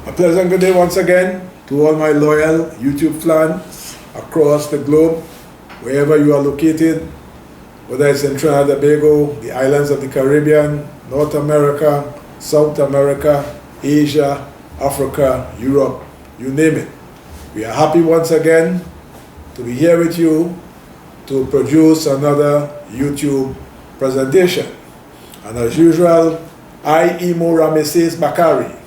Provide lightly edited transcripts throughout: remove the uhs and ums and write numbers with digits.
A pleasant good day once again to all my loyal YouTube fans across the globe, wherever you are located, whether it's in Trinidad and Tobago, the islands of the Caribbean, North America, South America, Asia, Africa, Europe, you name it. We are happy once again to be here with you to produce another YouTube presentation. And as usual, Imo Bakari,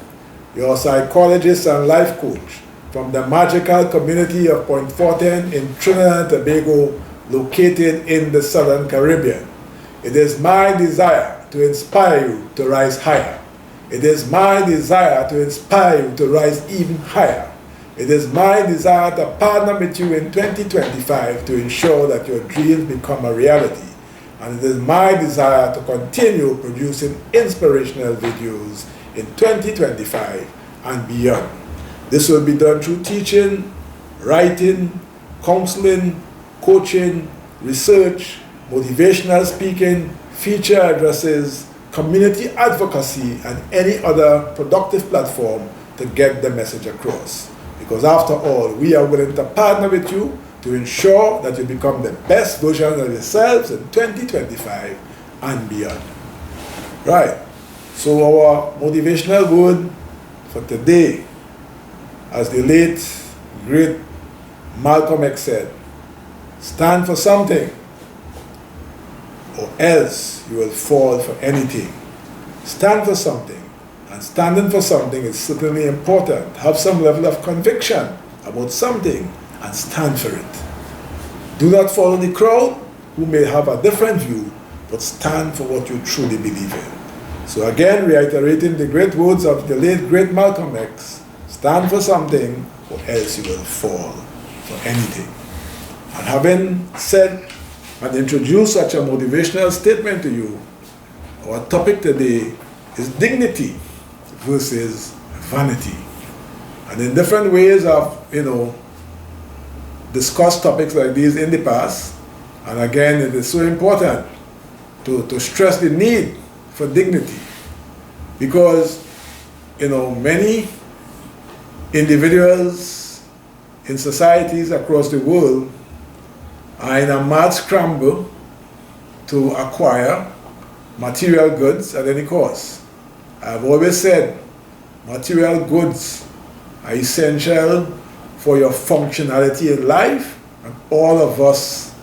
your psychologist and life coach from the magical community of Point Fortin in Trinidad and Tobago, located in the Southern Caribbean. It is my desire to inspire you to rise higher. It is my desire to inspire you to rise even higher. It is my desire to partner with you in 2025 to ensure that your dreams become a reality. And it is my desire to continue producing inspirational videos in 2025 and beyond. This will be done through teaching, writing, counseling, coaching, research, motivational speaking, feature addresses, community advocacy, and any other productive platform to get the message across. Because after all, we are willing to partner with you to ensure that you become the best version of yourselves in 2025 and beyond. Right. So our motivational word for today, as the late, great Malcolm X said, stand for something or else you will fall for anything. Stand for something, and standing for something is certainly important. Have some level of conviction about something and stand for it. Do not follow the crowd who may have a different view, but stand for what you truly believe in. So again, reiterating the great words of the late great Malcolm X, stand for something or else you will fall for anything. And having said and introduced such a motivational statement to you, our topic today is dignity versus vanity. And in different ways I've, discussed topics like these in the past. And again, it is so important to stress the need for dignity, because many individuals in societies across the world are in a mad scramble to acquire material goods at any cost. I've always said material goods are essential for your functionality in life, and all of us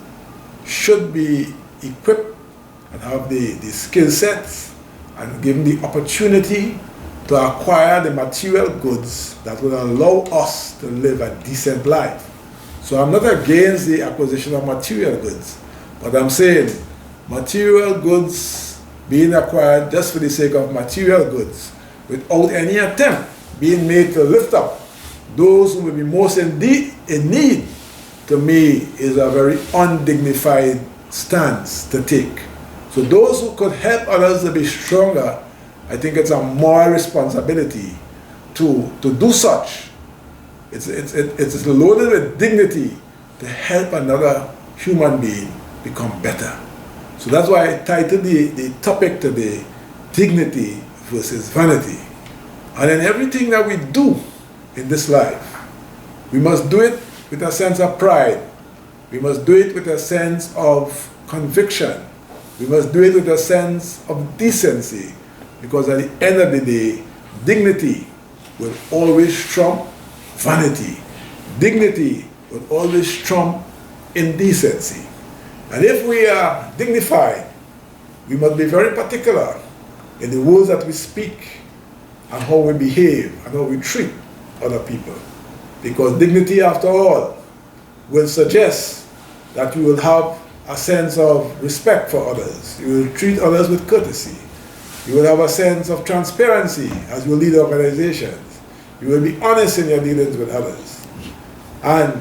should be equipped and have the skill sets and given the opportunity to acquire the material goods that will allow us to live a decent life. So I'm not against the acquisition of material goods, but I'm saying material goods being acquired just for the sake of material goods without any attempt being made to lift up those who will be most in need, to me, is a very undignified stance to take. So those who could help others to be stronger, I think it's a moral responsibility to do such. It's loaded with dignity to help another human being become better. So that's why I titled the topic today, dignity versus vanity. And in everything that we do in this life, we must do it with a sense of pride. We must do it with a sense of conviction. We must do it with a sense of decency, because at the end of the day, dignity will always trump vanity. Dignity will always trump indecency. And if we are dignified, we must be very particular in the words that we speak and how we behave and how we treat other people. Because dignity, after all, will suggest that you will have a sense of respect for others. You will treat others with courtesy. You will have a sense of transparency as you lead organizations. You will be honest in your dealings with others. And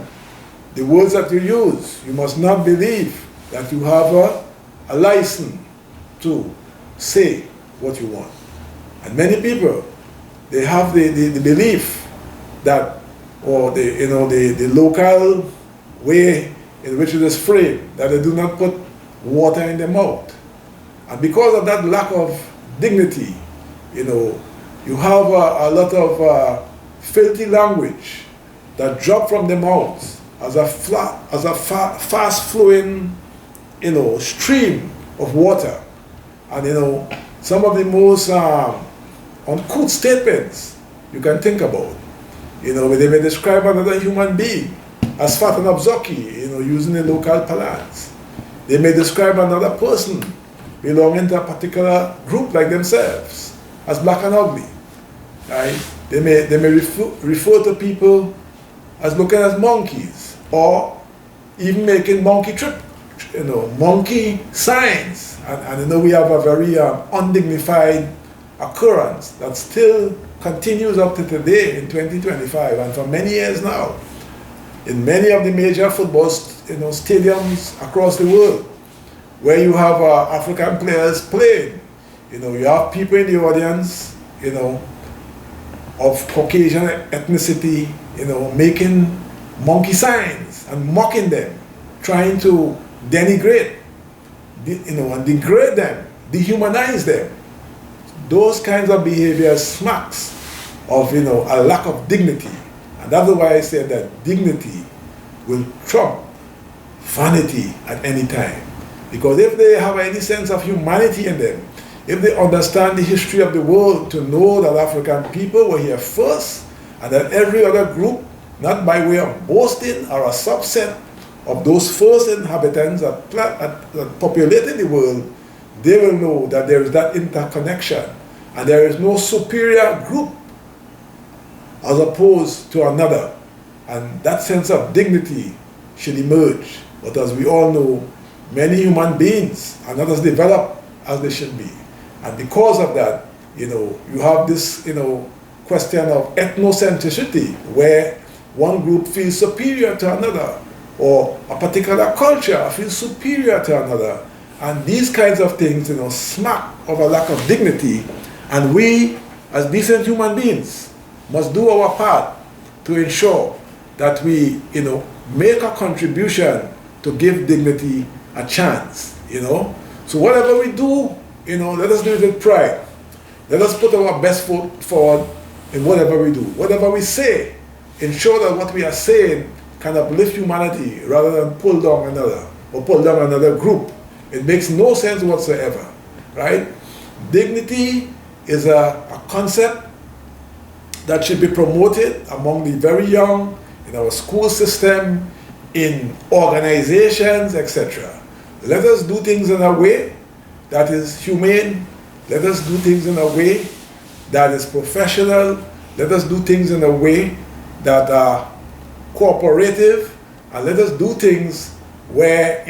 the words that you use, you must not believe that you have a license to say what you want. And many people, they have the belief that, or the local way in which it is framed, that they do not put water in their mouth. And because of that lack of dignity, you have a lot of filthy language that drop from their mouths as a fast-flowing, stream of water. And, some of the most uncouth statements you can think about, where they may describe another human being as fat and abzucky, using the local parlance. They may describe another person belonging to a particular group like themselves as black and ugly, right? They may refer to people as looking as monkeys, or even making monkey monkey signs. And we have a very undignified occurrence that still continues up to today in 2025 and for many years now in many of the major football stadiums across the world, where you have African players playing. You have people in the audience, of Caucasian ethnicity, making monkey signs and mocking them, trying to denigrate, and degrade them, dehumanize them. Those kinds of behaviors smacks of, a lack of dignity. And that's why I said that dignity will trump vanity at any time. Because if they have any sense of humanity in them, if they understand the history of the world to know that African people were here first, and that every other group, not by way of boasting, are a subset of those first inhabitants that populated the world, they will know that there is that interconnection, and there is no superior group as opposed to another. And that sense of dignity should emerge. But as we all know, many human beings are not as developed as they should be. And because of that, you have this, question of ethnocentricity, where one group feels superior to another, or a particular culture feels superior to another. And these kinds of things, smack of a lack of dignity. And we, as decent human beings, must do our part to ensure that we, make a contribution to give dignity a chance, So whatever we do, let us do it with pride. Let us put our best foot forward in whatever we do. Whatever we say, ensure that what we are saying can uplift humanity rather than pull down another or pull down another group. It makes no sense whatsoever, right? Dignity is a concept that should be promoted among the very young, in our school system, in organizations, etc. Let us do things in a way that is humane. Let us do things in a way that is professional. Let us do things in a way that are cooperative. And let us do things where,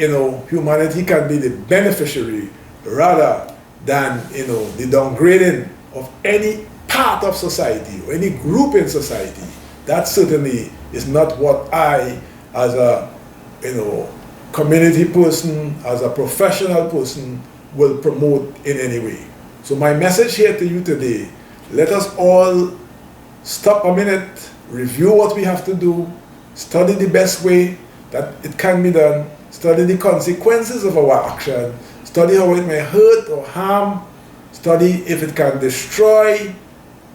humanity can be the beneficiary rather than, the downgrading of any part of society or any group in society. That certainly is not what I, as a, community person, as a professional person, will promote in any way. So my message here to you today, let us all stop a minute, review what we have to do, study the best way that it can be done, study the consequences of our action, study how it may hurt or harm, study if it can destroy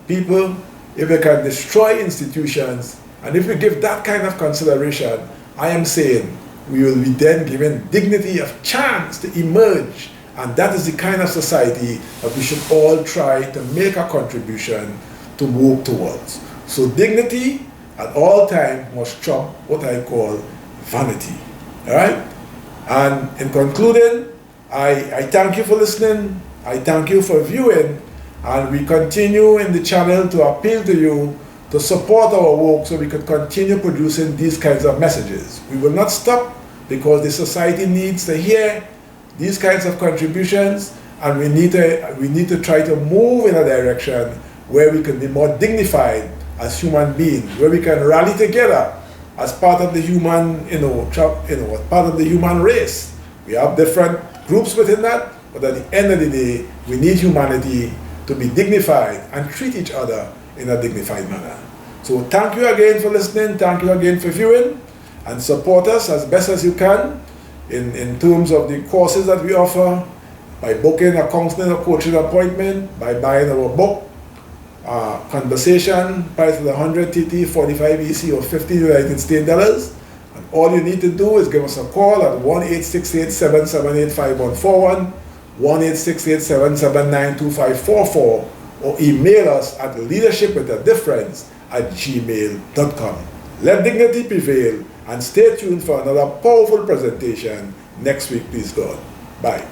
people, if it can destroy institutions. And if we give that kind of consideration, I am saying we will be then given dignity of chance to emerge. And that is the kind of society that we should all try to make a contribution to work towards. So dignity at all times must trump what I call vanity. All right? And in concluding, I thank you for listening. I thank you for viewing. And we continue in the channel to appeal to you to support our work so we can continue producing these kinds of messages. We will not stop because the society needs to hear these kinds of contributions, and we need to try to move in a direction where we can be more dignified as human beings, where we can rally together as part of the human, part of the human race. We have different groups within that, but at the end of the day, we need humanity to be dignified and treat each other in a dignified manner. So thank you again for listening, thank you again for viewing, and support us as best as you can in terms of the courses that we offer, by booking a counseling or coaching appointment, by buying our book, conversation price is 100 TT, 45 EC, or 50 United States dollars. And all you need to do is give us a call at 1-868-778-5141, 1-868-779-2544, or email us at leadershipwithadifference@gmail.com. Let dignity prevail, and stay tuned for another powerful presentation next week, please God. Bye.